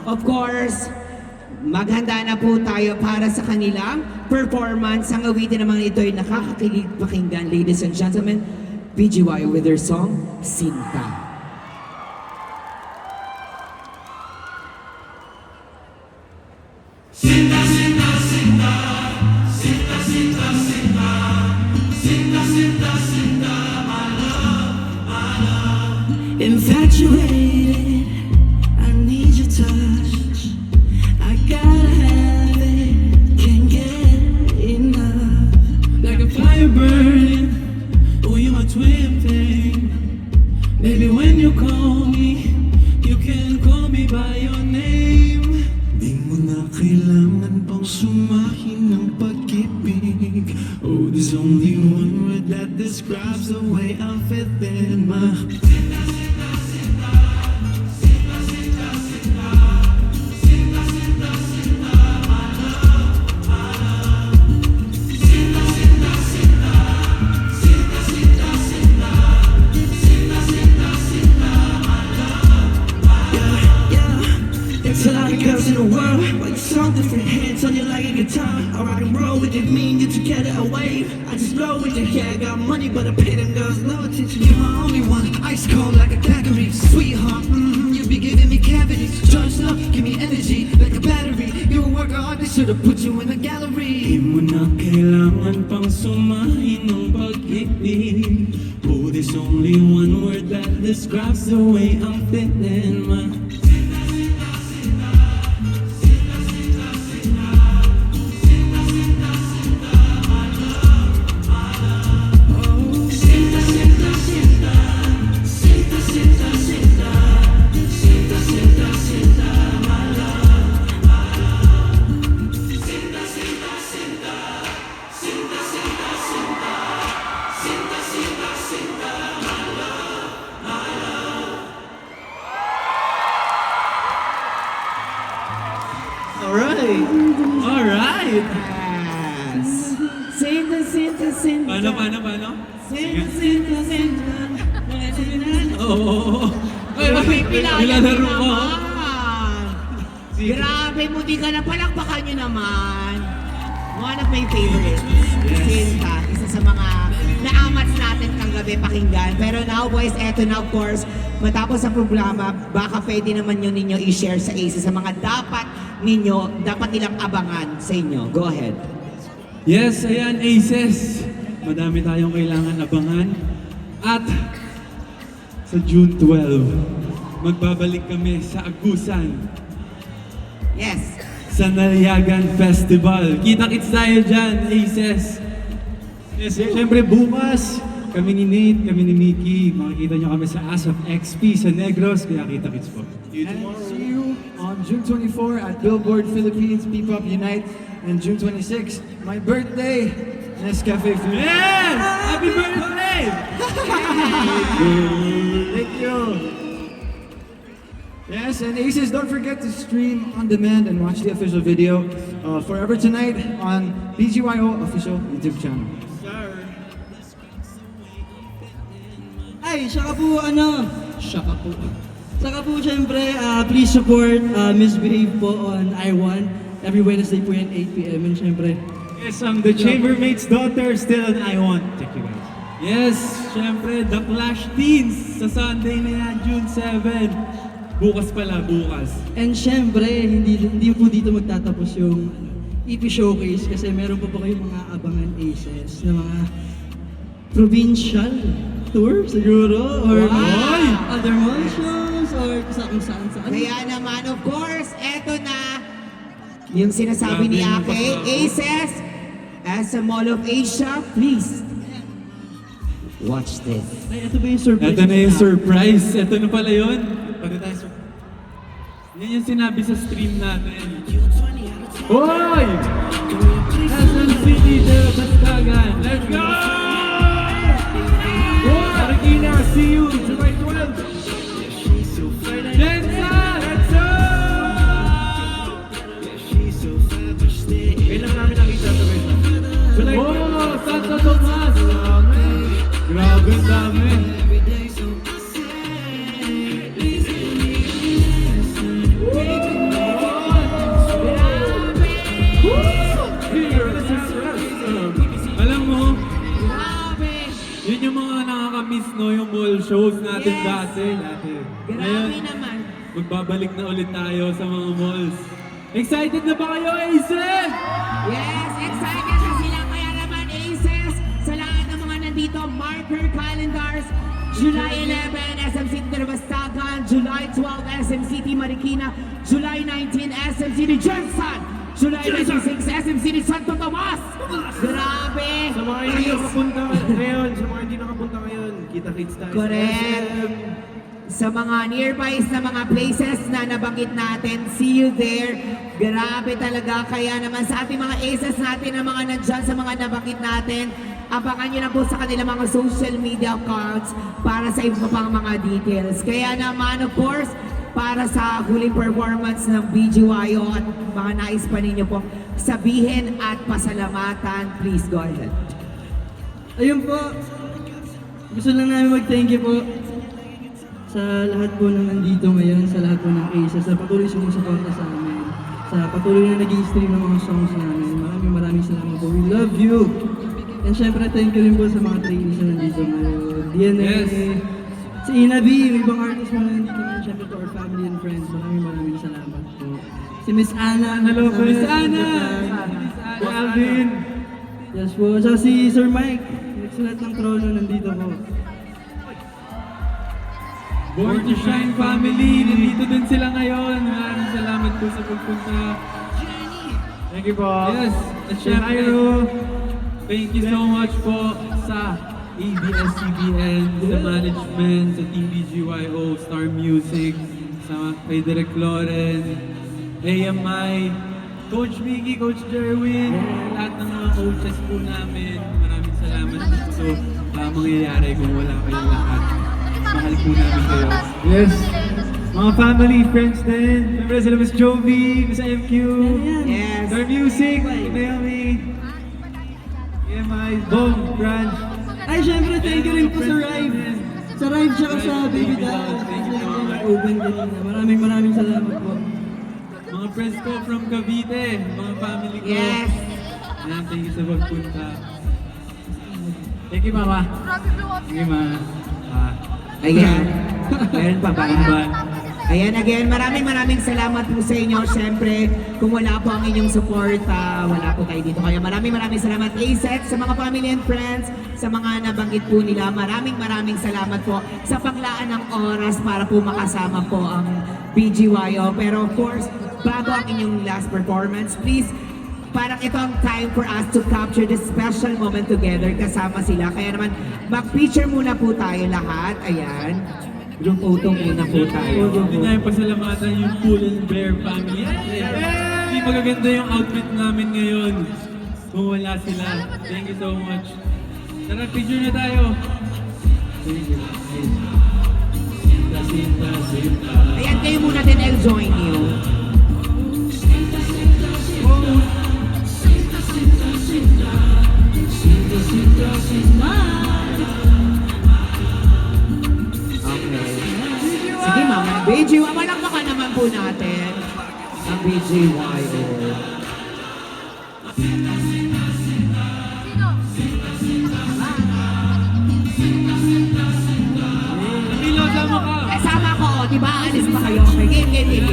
of course, maghanda na po tayo para sa kanilang performance. Ang awitin naman ito ay nakakakilig pakinggan, ladies and gentlemen. PGY with their song, Sinta. Infatuated, I need your touch. I gotta have it, can't get enough. Like a fire burning, oh you're my twin flame. Baby when you call me, you can call me by your name. Di mo na kailangan pang sumahin ng pag-ibig. Oh there's only one word that describes the way I'm feeling. My It's a lot of girls in the world, like some different hands on you like a guitar. I rock and roll with you, me and you together, I wave. I just blow with you, yeah, I got money, but I pay them girls no attention. You're my only one, ice cold like a daiquiri. Sweetheart, you be giving me cavities. Charged up, give me energy like a battery. You a worker hard, they should've put you in a gallery. Di mo na kailangan pang sumahin ng pag-ibig. Oh, there's only one word that describes the way I'm feeling. My Alright! Yes! Sinta, sinta, sinta. Paano? Sinta, sinta, sinta. Oo. May pilalaro Nilalaro ko. naman. Grabe mo, di ka na palakpakan nyo naman. One of my favorites. Sinta, isa sa mga naamats natin kanggabi pakinggan. Pero now boys, eto na of course, matapos ang programa, baka pwede naman yun ninyo i-share sa ACES sa mga dapat nilang abangan sa inyo. Go ahead. Yes, ayan, Aces. Madami tayong kailangan abangan. At sa June 12, magbabalik kami sa Agusan Yes. sa Naliagan Festival. Kita-kits tayo dyan, Aces. Yes, syempre bukas, kami ni Nate, kami ni Mickey. Makikita nyo kami sa As of XP sa Negros, kaya kita-kits po. And see you on June 24 at Billboard Philippines P-Pop Unite. And June 26, my birthday, Nescafe Food. Yes! Happy birthday! Thank you. Yes, and Aces, don't forget to stream on demand and watch the official video Forever Tonight on BGYO official YouTube channel. Ay, saka po, syempre, please support Misbehave po on I1. Every Wednesday po yan, 8 p.m. And syempre, Yes, I'm the Chambermaid's daughter, still an I want. Check you guys. Yes, syempre, The Clash Teens sa Sunday na yan, June 7. Bukas pala, bukas. and syempre, hindi po dito magtatapos yung EP showcase kasi meron pa po kayong mga abangan Aces na mga provincial tour siguro or Wow! other mall shows or kung saan. Kaya naman, of course, eto na yung sinasabi ni Grabe, Ake, napaka- Aces, as a Mall of Asia, please, watch this. Ay, ito ba yung surprise? Ito na yung surprise. Ito na pala yun. Pwede tayo Yan yung sinabi sa stream natin. Hoy! Quezon City de Bastagan. Let's go! Marikina, see you July 12. Jensa! Let's go! Kailan namin nakita ito guys? July 12. Oh! Santo Tomas! Grabe ang dami. shows natin Yes. dati. Ngayon, Grabe naman. magbabalik na ulit tayo sa mga malls. Excited na ba kayo, Aces? Yes, excited na sila. Kaya naman, Aces, sa lahat ng mga nandito, marker calendars, July 11, SM City Darbastagan, July 12, SM City Marikina, July 19, SM City Jensen, July 26, SM City Santo Tomas. Grabe! Sa mga hindi nakapunta ngayon, sa mga hindi nakapunta ngayon, kita-kits tayo. sa Correct. SM. Sa mga nearby na mga places na nabanggit natin, see you there. Grabe talaga. Kaya naman sa ating mga aces natin na mga nandyan sa mga nabanggit natin, abangan nyo na po sa kanilang mga social media accounts para sa iba pang mga details. Kaya naman, of course, para sa huling performance ng BGYO at mga nais pa ninyo po sabihin at pasalamatan, please go ahead. Ayun po, gusto lang namin mag-thank you po sa lahat po ng nandito ngayon, sa lahat po ng ACES, sa patuloy sumusuporta sa amin, sa patuloy na nag-i-stream ng mga songs namin. Maraming salamat po. We love you! And syempre, thank you rin po sa mga trainees na nandito ngayon. DNA, Yes. si Ina B, yung ibang artist mo na nandito ngayon, syempre to our family and friends. Maraming salamat po. Si Miss Anna. Hello, kasama Miss natin Anna! dyan. Miss Alvin! Yes po. Sa si Sir Mike, nagsulat ng trono, nandito po. Born to Shine family, nandito din sila ngayon. Maraming salamat po sa pagpunta. Thank you po. Yes, at syempre, thank you so much po sa ABS-CBN, sa management, sa Team BGYO, Star Music, sa kay Direk Loren, AMI, Coach Mickey, Coach Jerwin, lahat ng mga coaches po namin. Maraming salamat dito. Mangyayari kung wala kayong lahat. Mahal po namin kayo. Yes. Mga family, friends din. Siyempre sila Miss Jovi, Miss MQ, Yes. Star Music, Naomi, EMI, Bong, Branch. Ay, syempre, thank you rin po sa Rive. Sa Rive tsaka sa Baby Dad. Thank you so much. Open kanina. Maraming salamat po. Mga friends ko from Cavite, mga family ko. Yes. Ayan, thank you sa pagpunta. Thank you, Mama. Thank you, ma. Ayan. Meron pa ba? Bye. Ayan, again, maraming salamat po sa inyo. Siyempre, kung wala po ang inyong support, wala po kayo dito. Kaya maraming salamat, ASET, sa mga family and friends, sa mga nabanggit po nila. Maraming salamat po sa paglaan ng oras para po makasama po ang BGYO. Pero of course, bago ang inyong last performance, please, parang ito ang time for us to capture this special moment together kasama sila. Kaya naman, mag-picture muna po tayo lahat. Ayan. Group photo muna po tayo. Hindi namin pasalamatan yung Pool and Bear family. Hindi magaganda yung outfit namin ngayon kung wala sila. Thank you so much. Tara, picture na tayo. Thank you. Ayan, kayo muna din, I'll join you. Okay. Sige, mama. BGY, malakpakan naman po natin ang BGYO. Milo, sama ka! Kasama ko, di ba? Alis pa kayo. Okay, game.